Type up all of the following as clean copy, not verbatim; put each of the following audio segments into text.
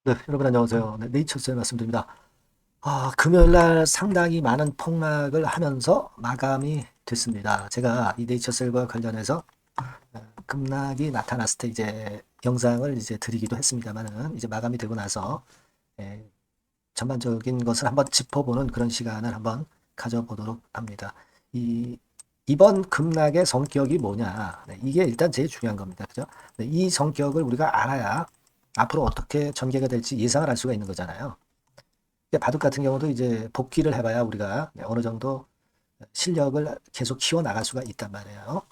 네, 여러분 안녕하세요. 네, 네이처스의 말씀드립니다. 금요일 날 상당히 많은 폭락을 하면서 마감이 됐습니다. 제가 이 네이처셀과 관련해서 급락이 나타났을 때 이제 영상을 이제 드리기도 했습니다만은 이제 마감이 되고 나서 예, 전반적인 것을 한번 짚어보는 그런 시간을 한번 가져보도록 합니다. 이 이번 급락의 성격이 뭐냐? 네, 이게 일단 제일 중요한 겁니다. 그죠? 네, 이 성격을 우리가 알아야 앞으로 어떻게 전개가 될지 예상을 할 수가 있는 거잖아요. 바둑 같은 경우도 이제 복귀를 해봐야 우리가 어느 정도 실력을 계속 키워 나갈 수가 있단 말이에요.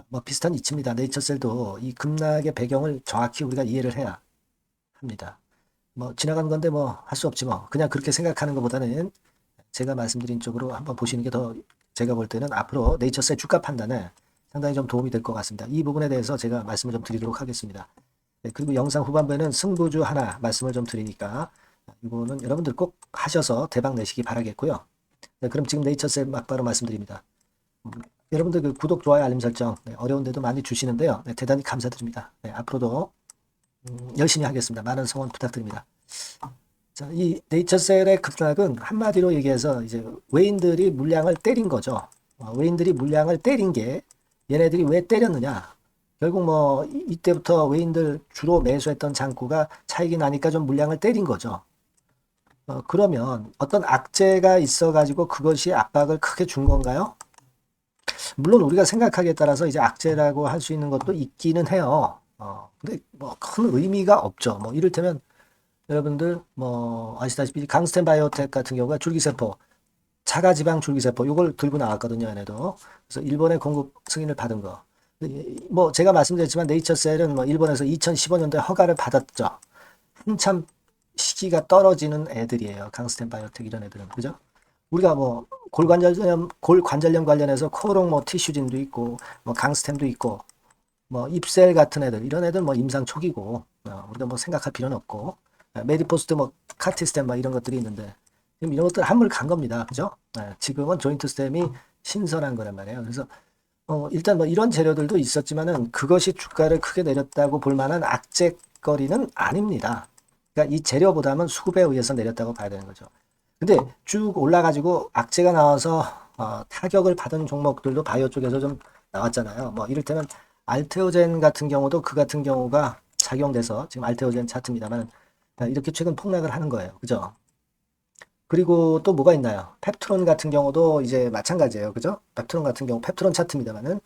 뭐 비슷한 이치입니다. 네이처셀도 이 급락의 배경을 정확히 우리가 이해를 해야 합니다. 뭐 지나가는 건데 뭐 할 수 없지 뭐 그냥 그렇게 생각하는 것보다는 제가 말씀드린 쪽으로 한번 보시는 게 더 제가 볼 때는 앞으로 네이처셀 주가 판단에 상당히 좀 도움이 될 것 같습니다. 이 부분에 대해서 제가 말씀을 좀 드리도록 하겠습니다. 네, 그리고 영상 후반부에는 승부주 하나 말씀을 좀 드리니까 이거는 여러분들 꼭 하셔서 대박 내시기 바라겠고요. 네, 그럼 지금 네이처셀 막바로 말씀드립니다. 음, 여러분들 그 구독, 좋아요, 알림 설정 어려운데도 많이 주시는데요. 네, 대단히 감사드립니다. 네, 앞으로도 열심히 하겠습니다. 많은 성원 부탁드립니다. 자, 이 네이처셀의 급락은 한마디로 얘기해서 이제 외인들이 물량을 때린 거죠. 외인들이 물량을 때린 게 얘네들이 왜 때렸느냐? 결국 뭐 이때부터 외인들 주로 매수했던 장구가 차익이 나니까 좀 물량을 때린 거죠. 그러면 어떤 악재가 있어가지고 그것이 압박을 크게 준 건가요? 물론 우리가 생각하기에 따라서 이제 악재라고 할 수 있는 것도 있기는 해요. 근데 뭐 큰 의미가 없죠. 뭐 이를테면 여러분들 뭐 아시다시피 강스텐 바이오텍 같은 경우가 줄기세포, 자가지방 줄기세포 이걸 들고 나왔거든요. 얘네도. 그래서 일본의 공급 승인을 받은 거. 뭐 제가 말씀드렸지만 네이처셀은 뭐 일본에서 2015년도에 허가를 받았죠. 한참 시기가 떨어지는 애들이에요. 강스텐 바이오텍 이런 애들은. 그죠? 우리가 뭐 골관절염 관련해서 코롱 뭐 티슈진도 있고 뭐 강스템도 있고 뭐 입셀 같은 애들 이런 애들 뭐 임상 초기고 우리가 뭐 생각할 필요는 없고 메디포스트 뭐 카티스템 막 이런 것들이 있는데 지금 이런 것들 한물 간 겁니다. 그죠? 지금은 조인트 스템이 신선한 거란 말이에요. 그래서 일단 뭐 이런 재료들도 있었지만은 그것이 주가를 크게 내렸다고 볼 만한 악재거리는 아닙니다. 그러니까 이 재료보다는 수급에 의해서 내렸다고 봐야 되는 거죠. 근데 쭉 올라가지고 악재가 나와서 타격을 받은 종목들도 바이오 쪽에서 좀 나왔잖아요. 뭐 이를테면 알테오젠 같은 경우도 그 같은 경우가 작용돼서 지금 알테오젠 차트입니다만 이렇게 최근 폭락을 하는 거예요. 그죠? 그리고 또 뭐가 있나요? 펩트론 같은 경우도 이제 마찬가지예요. 그죠? 펩트론 같은 경우 펩트론 차트입니다만은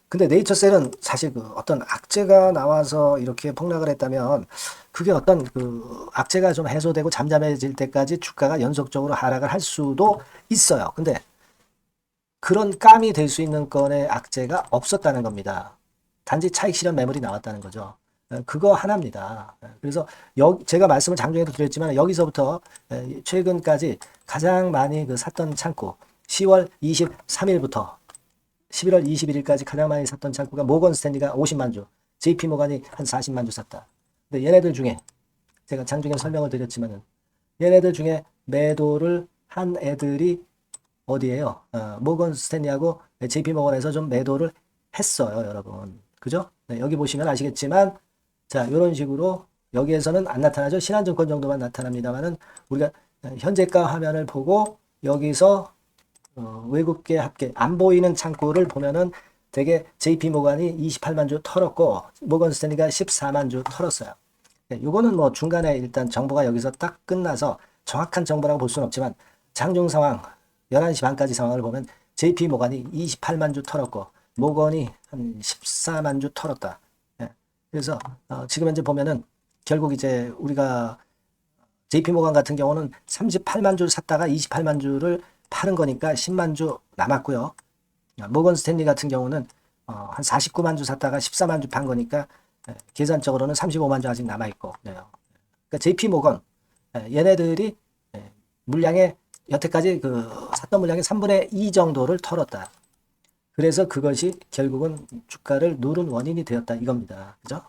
근데 네이처셀은 사실 그 어떤 악재가 나와서 이렇게 폭락을 했다면 그게 어떤 그 악재가 좀 해소되고 잠잠해질 때까지 주가가 연속적으로 하락을 할 수도 있어요. 근데 그런 감이 될 수 있는 건의 악재가 없었다는 겁니다. 단지 차익 실현 매물이 나왔다는 거죠. 그거 하나입니다. 그래서 제가 말씀을 장중에도 드렸지만 여기서부터 최근까지 가장 많이 그 샀던 창고 10월 23일부터 11월 21일까지 가장 많이 샀던 창구가 모건 스탠리가 50만 주, JP 모간이 한 40만 주 샀다. 근데 얘네들 중에 제가 장중에 설명을 드렸지만은 얘네들 중에 매도를 한 애들이 어디에요? 모건 스탠리하고 JP 모건에서 좀 매도를 했어요, 여러분. 그죠? 네, 여기 보시면 아시겠지만 자, 이런 식으로 여기에서는 안 나타나죠. 신한증권 정도만 나타납니다만은 우리가 현재가 화면을 보고 여기서 외국계 합계 안 보이는 창구를 보면은 되게 JP 모간이 28만 주 털었고 모건 스탠리가 14만 주 털었어요. 네, 요거는 뭐 중간에 일단 정보가 여기서 딱 끝나서 정확한 정보라고 볼 수는 없지만 장중 상황 11시 반까지 상황을 보면 JP 모간이 28만 주 털었고 모건이 한 14만 주 털었다. 네, 그래서 지금 현재 보면은 결국 이제 우리가 JP 모간 같은 경우는 38만 주를 샀다가 28만 주를 파는 거니까 10만 주 남았고요. 모건 스탠리 같은 경우는 한 49만 주 샀다가 14만 주 판 거니까 계산적으로는 35만 주 아직 남아 있고 그래요. 그러니까 JP 모건 얘네들이 물량의 여태까지 그 샀던 물량의 3분의 2 정도를 털었다. 그래서 그것이 결국은 주가를 누른 원인이 되었다 이겁니다. 그죠?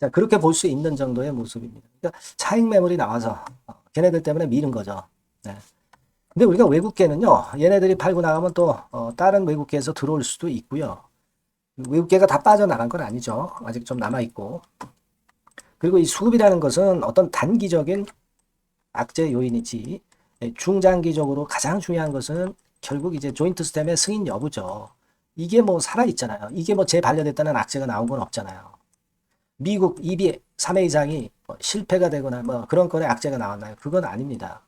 자, 그렇게 볼 수 있는 정도의 모습입니다. 그러니까 차익 매물이 나와서 걔네들 때문에 미는 거죠. 네. 근데 우리가 외국계는요, 얘네들이 팔고 나가면 또 다른 외국계에서 들어올 수도 있고요. 외국계가 다 빠져나간 건 아니죠. 아직 좀 남아있고. 그리고 이 수급이라는 것은 어떤 단기적인 악재 요인이지 중장기적으로 가장 중요한 것은 결국 이제 조인트 스템의 승인 여부죠. 이게 뭐 살아있잖아요. 이게 뭐 재반려됐다는 악재가 나온 건 없잖아요. 미국 EB 3회 이상이 뭐 실패가 되거나 뭐 그런 건에 악재가 나왔나요? 그건 아닙니다.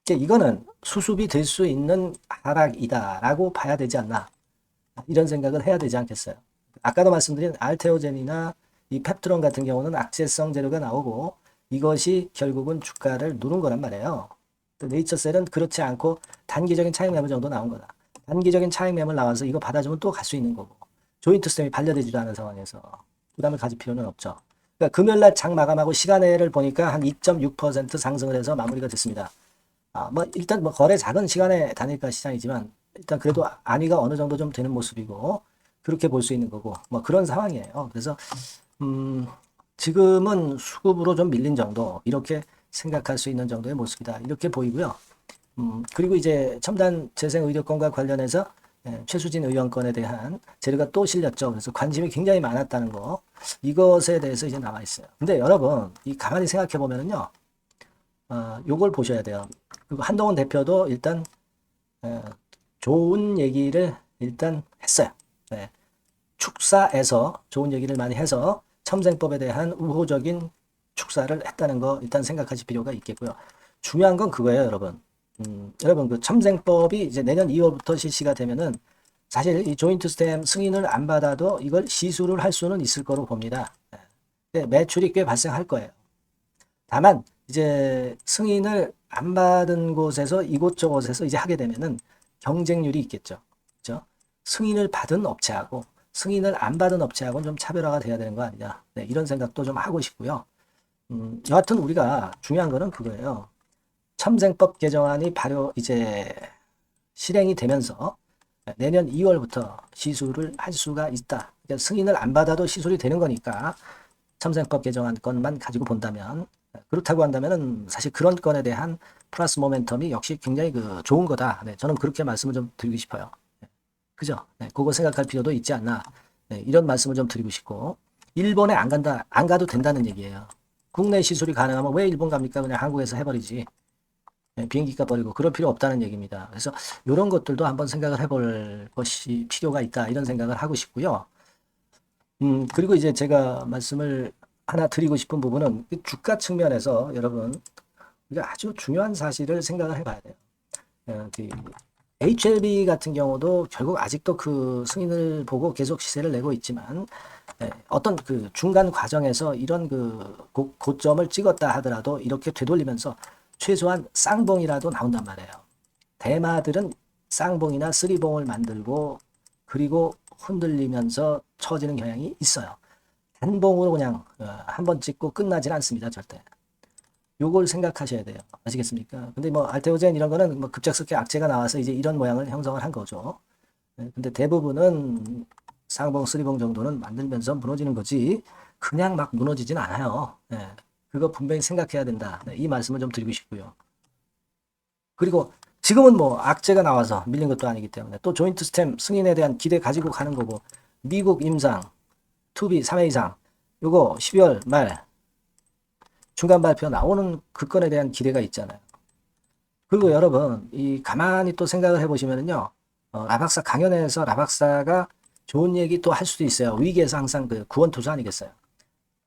이거는 수습이 될 수 있는 하락이다라고 봐야 되지 않나. 이런 생각을 해야 되지 않겠어요. 아까도 말씀드린 알테오젠이나 이 펩트론 같은 경우는 악재성 재료가 나오고 이것이 결국은 주가를 누른 거란 말이에요. 네이처셀은 그렇지 않고 단기적인 차익 매물 정도 나온 거다. 단기적인 차익 매물 나와서 이거 받아주면 또 갈 수 있는 거고 조인트 스템이 반려되지도 않은 상황에서 부담을 가질 필요는 없죠. 그러니까 금요일날 장 마감하고 시간외를 보니까 한 2.6% 상승을 해서 마무리가 됐습니다. 뭐 일단 뭐 거래 작은 시간에 단일가 시장이지만 일단 그래도 안위가 어느 정도 좀 되는 모습이고 그렇게 볼 수 있는 거고 뭐 그런 상황이에요. 그래서 지금은 수급으로 좀 밀린 정도 이렇게 생각할 수 있는 정도의 모습이다 이렇게 보이고요. 그리고 이제 첨단 재생 의료권과 관련해서 최수진 의원 건에 대한 재료가 또 실렸죠. 그래서 관심이 굉장히 많았다는 거 이것에 대해서 이제 나와 있어요. 근데 여러분 이 가만히 생각해 보면은요. 요걸 보셔야 돼요. 그리고 한동훈 대표도 일단 좋은 얘기를 일단 했어요. 네. 축사에서 좋은 얘기를 많이 해서 첨생법에 대한 우호적인 축사를 했다는 거 일단 생각하실 필요가 있겠고요. 중요한 건 그거예요, 여러분. 여러분 그 첨생법이 이제 내년 2월부터 실시가 되면은 사실 이 조인트 스템 승인을 안 받아도 이걸 시술을 할 수는 있을 거로 봅니다. 네. 매출이 꽤 발생할 거예요. 다만 이제 승인을 안 받은 곳에서 이곳저곳에서 이제 하게 되면은 경쟁률이 있겠죠. 그렇죠? 승인을 받은 업체하고 승인을 안 받은 업체하고는 좀 차별화가 돼야 되는 거 아니냐. 네, 이런 생각도 좀 하고 싶고요. 여하튼 우리가 중요한 거는 그거예요. 첨생법 개정안이 발효 이제 실행이 되면서 내년 2월부터 시술을 할 수가 있다. 그러니까 승인을 안 받아도 시술이 되는 거니까 첨생법 개정안 건만 가지고 본다면 그렇다고 한다면은 사실 그런 건에 대한 플러스 모멘텀이 역시 굉장히 그 좋은 거다. 네, 저는 그렇게 말씀을 좀 드리고 싶어요. 네, 그죠? 네, 그거 생각할 필요도 있지 않나. 네, 이런 말씀을 좀 드리고 싶고 일본에 안 간다, 안 가도 된다는 얘기예요. 국내 시술이 가능하면 왜 일본 갑니까? 그냥 한국에서 해버리지. 네, 비행기값 버리고 그럴 필요 없다는 얘기입니다. 그래서 이런 것들도 한번 생각을 해볼 것이 필요가 있다. 이런 생각을 하고 싶고요. 그리고 이제 제가 말씀을 하나 드리고 싶은 부분은 주가 측면에서 여러분 우리가 아주 중요한 사실을 생각을 해봐야 돼요. 그 HLB 같은 경우도 결국 아직도 그 승인을 보고 계속 시세를 내고 있지만 어떤 그 중간 과정에서 이런 그 고점을 찍었다 하더라도 이렇게 되돌리면서 최소한 쌍봉이라도 나온단 말이에요. 대마들은 쌍봉이나 쓰리봉을 만들고 그리고 흔들리면서 처지는 경향이 있어요. 단봉으로 그냥 한 번 찍고 끝나지는 않습니다. 절대. 요걸 생각하셔야 돼요. 아시겠습니까? 근데 뭐 알테오젠 이런 거는 뭐 급작스럽게 악재가 나와서 이제 이런 모양을 형성을 한 거죠. 근데 대부분은 쌍봉, 쓰리봉 정도는 만들면서 무너지는 거지 그냥 막 무너지진 않아요. 그거 분명히 생각해야 된다. 이 말씀을 좀 드리고 싶고요. 그리고 지금은 뭐 악재가 나와서 밀린 것도 아니기 때문에 또 조인트 스템 승인에 대한 기대 가지고 가는 거고 미국 임상 2B 3회 이상 요거 12월 말 중간 발표 나오는 그 건에 대한 기대가 있잖아요. 그리고 여러분 이 가만히 또 생각을 해보시면은요 라박사 강연회에서 라박사가 좋은 얘기 또 할 수도 있어요. 위기에서 항상 그 구원투수 아니겠어요.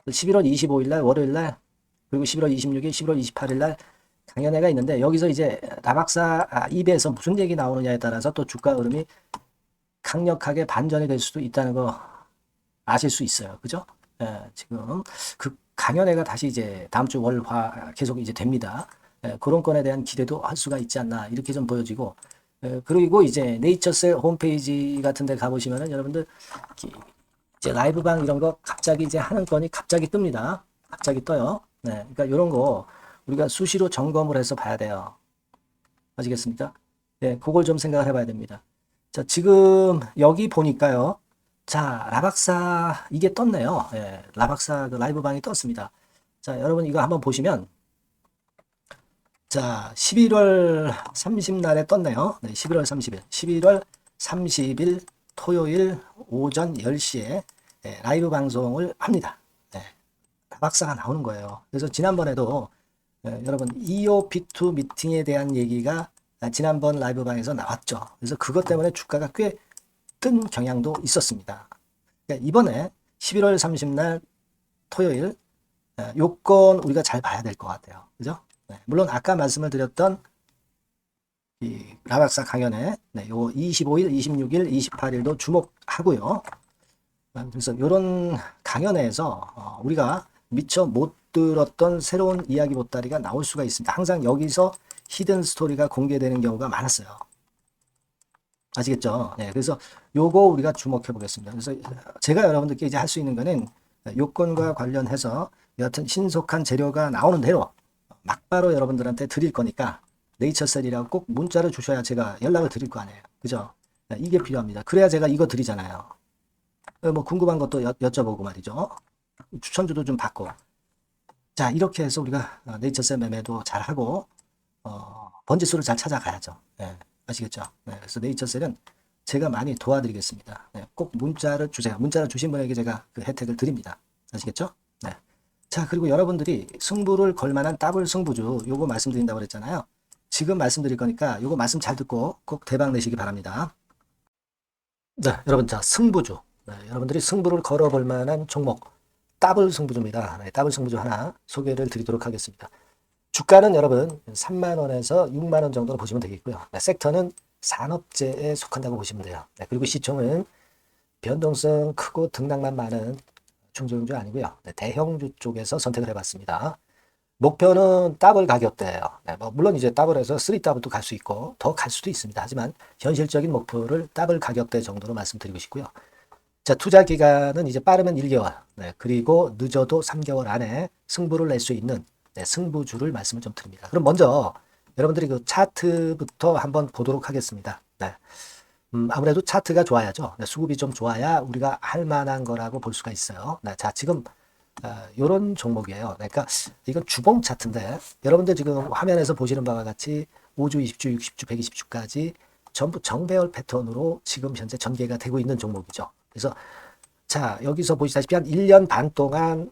11월 25일 날 월요일 날 그리고 11월 26일 11월 28일 날 강연회가 있는데 여기서 이제 라박사 입에서 무슨 얘기 나오느냐에 따라서 또 주가 흐름이 강력하게 반전이 될 수도 있다는 거 아실 수 있어요. 그죠? 지금 그 강연회가 다시 이제 다음 주 월화 계속 이제 됩니다. 그런 건에 대한 기대도 할 수가 있지 않나 이렇게 좀 보여지고 그리고 이제 네이처셀 홈페이지 같은 데 가보시면은 여러분들 이제 라이브방 이런 거 갑자기 이제 하는 건이 갑자기 뜹니다. 갑자기 떠요. 그러니까 이런 거 우리가 수시로 점검을 해서 봐야 돼요. 아시겠습니까? 그걸 좀 생각을 해봐야 됩니다. 자, 지금 여기 보니까요. 자, 라박사 이게 떴네요. 라박사 그 라이브방이 떴습니다. 자, 여러분 이거 한번 보시면 자, 11월 30날에 떴네요. 11월 30일. 11월 30일 토요일 오전 10시에 라이브 방송을 합니다. 가박사가 나오는 거예요. 그래서 지난번에도 여러분 EOP2 미팅에 대한 얘기가 지난번 라이브 방에서 나왔죠. 그래서 그것 때문에 주가가 꽤 뜬 경향도 있었습니다. 그러니까 이번에 11월 30날 토요일 요건 우리가 잘 봐야 될 것 같아요. 그죠? 물론 아까 말씀을 드렸던 이 라박사 강연에 요 25일, 26일, 28일도 주목하고요. 그래서 이런 강연회에서 우리가 미처 못 들었던 새로운 이야기 보따리가 나올 수가 있습니다. 항상 여기서 히든 스토리가 공개되는 경우가 많았어요. 아시겠죠? 네, 그래서 요거 우리가 주목해 보겠습니다. 그래서 제가 여러분들께 이제 할 수 있는 거는 요건과 관련해서 여하튼 신속한 재료가 나오는 대로 막바로 여러분들한테 드릴 거니까 네이처셀이라고 꼭 문자를 주셔야 제가 연락을 드릴 거 아니에요. 그죠? 이게 필요합니다. 그래야 제가 이거 드리잖아요. 뭐 궁금한 것도 여쭤보고 말이죠. 추천주도 좀 받고. 자, 이렇게 해서 우리가 네이처셀 매매도 잘하고 번지수를 잘 찾아가야죠. 네, 아시겠죠? 네, 그래서 네이처셀은 제가 많이 도와드리겠습니다. 네, 꼭 문자를 주세요. 문자를 주신 분에게 제가 그 혜택을 드립니다. 아시겠죠? 네. 자, 그리고 여러분들이 승부를 걸 만한 더블 승부주 요거 말씀드린다고 그랬잖아요. 지금 말씀드릴 거니까 요거 말씀 잘 듣고 꼭 대박 내시기 바랍니다. 네, 여러분, 자, 승부주. 네, 여러분들이 승부를 걸어볼 만한 종목 더블 승부주입니다. 네, 더블 승부주 하나 소개를 드리도록 하겠습니다. 주가는 여러분 3만원에서 6만원 정도로 보시면 되겠고요. 네, 섹터는 산업재에 속한다고 보시면 돼요. 네, 그리고 시총은 변동성 크고 등락만 많은 중소형주 아니고요. 네, 대형주 쪽에서 선택을 해봤습니다. 목표는 더블 가격대예요. 네, 뭐 물론 이제 더블에서 3더블도 갈 수 있고 더 갈 수도 있습니다. 하지만 현실적인 목표를 더블 가격대 정도로 말씀드리고 싶고요. 자, 투자 기간은 이제 빠르면 1개월, 네, 그리고 늦어도 3개월 안에 승부를 낼 수 있는 네, 승부주를 말씀을 좀 드립니다. 그럼 먼저 여러분들이 그 차트부터 한번 보도록 하겠습니다. 네. 아무래도 차트가 좋아야죠. 네, 수급이 좀 좋아야 우리가 할 만한 거라고 볼 수가 있어요. 네, 자, 지금 요런 종목이에요. 그러니까 이건 주봉 차트인데 여러분들 지금 화면에서 보시는 바와 같이 5주, 20주, 60주, 120주까지 전부 정배열 패턴으로 지금 현재 전개가 되고 있는 종목이죠. 그래서 자, 여기서 보시다시피 한 1년 반 동안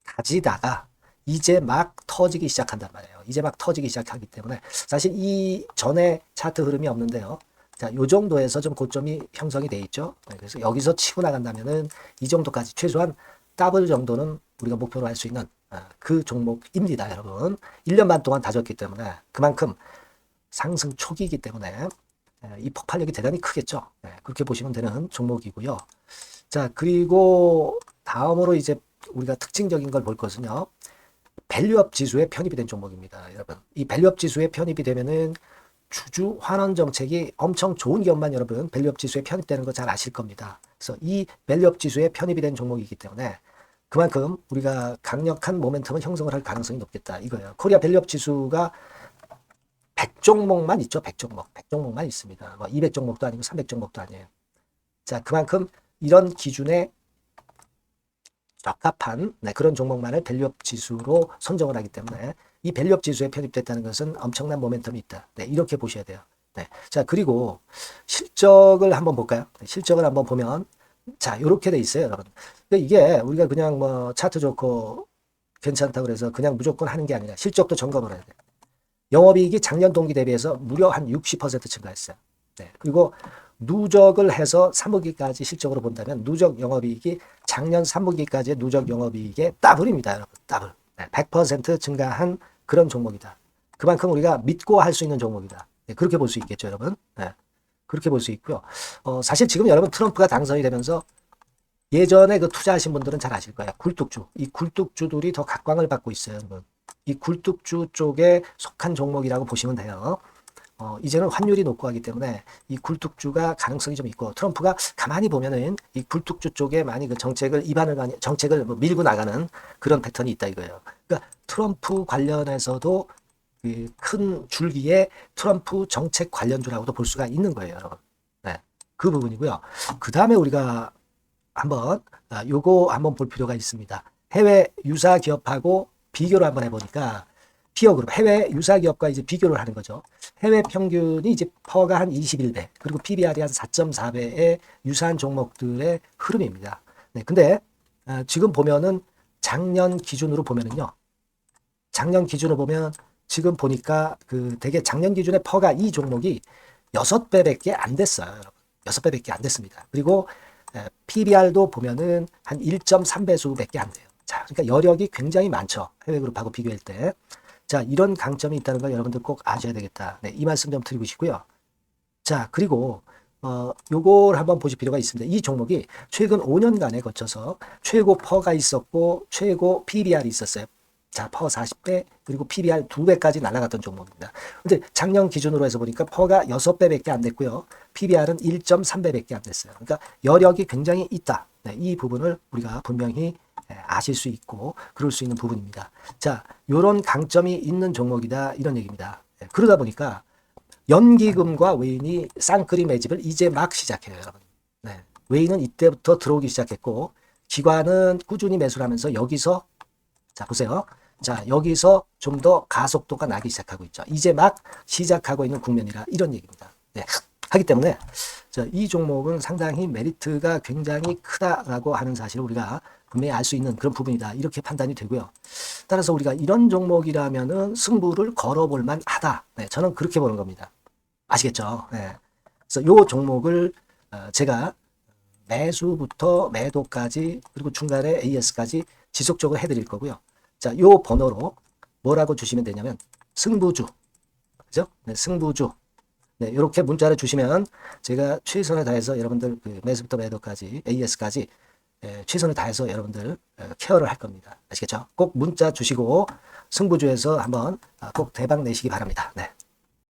가지다가 이제 막 터지기 시작한단 말이에요. 이제 막 터지기 시작하기 때문에 사실 이 전에 차트 흐름이 없는데요. 자, 요 정도에서 좀 고점이 형성이 돼 있죠. 네, 그래서 여기서 치고 나간다면은 이 정도까지 최소한 더블 정도는 우리가 목표로 할 수 있는 그 종목입니다, 여러분. 1년 반 동안 다졌기 때문에 그만큼 상승 초기이기 때문에 이 폭발력이 대단히 크겠죠. 네, 그렇게 보시면 되는 종목이고요. 자, 그리고 다음으로 이제 우리가 특징적인 걸 볼 것은요. 밸류업 지수에 편입이 된 종목입니다, 여러분. 이 밸류업 지수에 편입이 되면은 주주 환원 정책이 엄청 좋은 기업만 여러분 밸류업 지수에 편입되는 거 잘 아실 겁니다. 그래서 이 밸류업 지수에 편입이 된 종목이기 때문에 그만큼 우리가 강력한 모멘텀을 형성을 할 가능성이 높겠다 이거예요. 코리아 밸류업 지수가 100종목만 있죠. 100종목. 100종목만 있습니다. 뭐 200종목도 아니고 300종목도 아니에요. 자, 그만큼 이런 기준에 적합한 그런 종목만을 밸류업 지수로 선정을 하기 때문에 이 밸류업 지수에 편입됐다는 것은 엄청난 모멘텀이 있다. 네, 이렇게 보셔야 돼요. 네. 자, 그리고 실적을 한번 볼까요? 네, 실적을 한번 보면 자, 이렇게 돼 있어요, 여러분. 근데 이게 우리가 그냥 뭐 차트 좋고 괜찮다고 그래서 그냥 무조건 하는 게 아니라 실적도 점검을 해야 돼요. 영업이익이 작년 동기 대비해서 무려 한 60% 증가했어요. 네. 그리고 누적을 해서 3분기까지 실적으로 본다면 누적 영업이익이 작년 3분기까지의 누적 영업이익의 더블입니다, 여러분. 더블. 네, 100% 증가한 그런 종목이다. 그만큼 우리가 믿고 할 수 있는 종목이다. 네, 그렇게 볼 수 있겠죠, 여러분. 네, 그렇게 볼 수 있고요. 사실 지금 여러분 트럼프가 당선이 되면서 예전에 그 투자하신 분들은 잘 아실 거예요. 굴뚝주. 이 굴뚝주들이 더 각광을 받고 있어요, 여러분. 이 굴뚝주 쪽에 속한 종목이라고 보시면 돼요. 이제는 환율이 높고 하기 때문에 이 굴뚝주가 가능성이 좀 있고 트럼프가 가만히 보면은 이 굴뚝주 쪽에 많이 그 정책을 뭐 밀고 나가는 그런 패턴이 있다 이거예요. 그러니까 트럼프 관련해서도 그 큰 줄기에 트럼프 정책 관련주라고도 볼 수가 있는 거예요, 여러분. 네, 그 부분이고요. 그 다음에 우리가 한번 요거 한번 볼 필요가 있습니다. 해외 유사 기업하고 비교를 한번 해보니까 피어그룹 해외 유사 기업과 이제 비교를 하는 거죠. 해외 평균이 이제 퍼가 한 21배, 그리고 PBR이 한 4.4배의 유사한 종목들의 흐름입니다. 네, 근데 지금 보면은 작년 기준으로 보면은요. 작년 기준으로 보면 지금 보니까 되게 작년 기준에 퍼가 이 종목이 6배밖에 안 됐어요. 여러분. 6배밖에 안 됐습니다. 그리고 PBR도 보면은 한 1.3배수밖에 안 돼요. 자, 그러니까 여력이 굉장히 많죠. 해외그룹하고 비교할 때. 자, 이런 강점이 있다는 걸 여러분들 꼭 아셔야 되겠다. 네, 이 말씀 좀 드리고 싶고요. 자, 그리고 요걸 한번 보실 필요가 있습니다. 이 종목이 최근 5년간에 거쳐서 최고 퍼가 있었고 최고 PBR이 있었어요. 자, 퍼 40배 그리고 PBR 2배까지 날아갔던 종목입니다. 근데 작년 기준으로 해서 보니까 퍼가 6배밖에 안 됐고요. PBR은 1.3배밖에 안 됐어요. 그러니까 여력이 굉장히 있다. 네, 이 부분을 우리가 분명히 아실 수 있고 그럴 수 있는 부분입니다. 자, 요런 강점이 있는 종목이다 이런 얘기입니다. 그러다 보니까 연기금과 외인이 쌍끌이 매집을 이제 막 시작해요, 여러분. 네. 외인은 이때부터 들어오기 시작했고 기관은 꾸준히 매수를 하면서 여기서 자 보세요. 자 여기서 좀 더 가속도가 나기 시작하고 있죠. 이제 막 시작하고 있는 국면이라 이런 얘기입니다. 네. 하기 때문에 자, 이 종목은 상당히 메리트가 굉장히 크다라고 하는 사실을 우리가 분명히 알 수 있는 그런 부분이다. 이렇게 판단이 되고요. 따라서 우리가 이런 종목이라면은 승부를 걸어볼 만하다. 네, 저는 그렇게 보는 겁니다. 아시겠죠? 네. 그래서 요 종목을 제가 매수부터 매도까지 그리고 중간에 AS까지 지속적으로 해드릴 거고요. 자, 요 번호로 뭐라고 주시면 되냐면 승부주, 그죠? 네, 승부주. 네, 이렇게 문자를 주시면 제가 최선을 다해서 여러분들 매수부터 매도까지 AS까지 최선을 다해서 여러분들 케어를 할 겁니다. 아시겠죠? 꼭 문자 주시고 승부주에서 한번 꼭 대박 내시기 바랍니다. 네.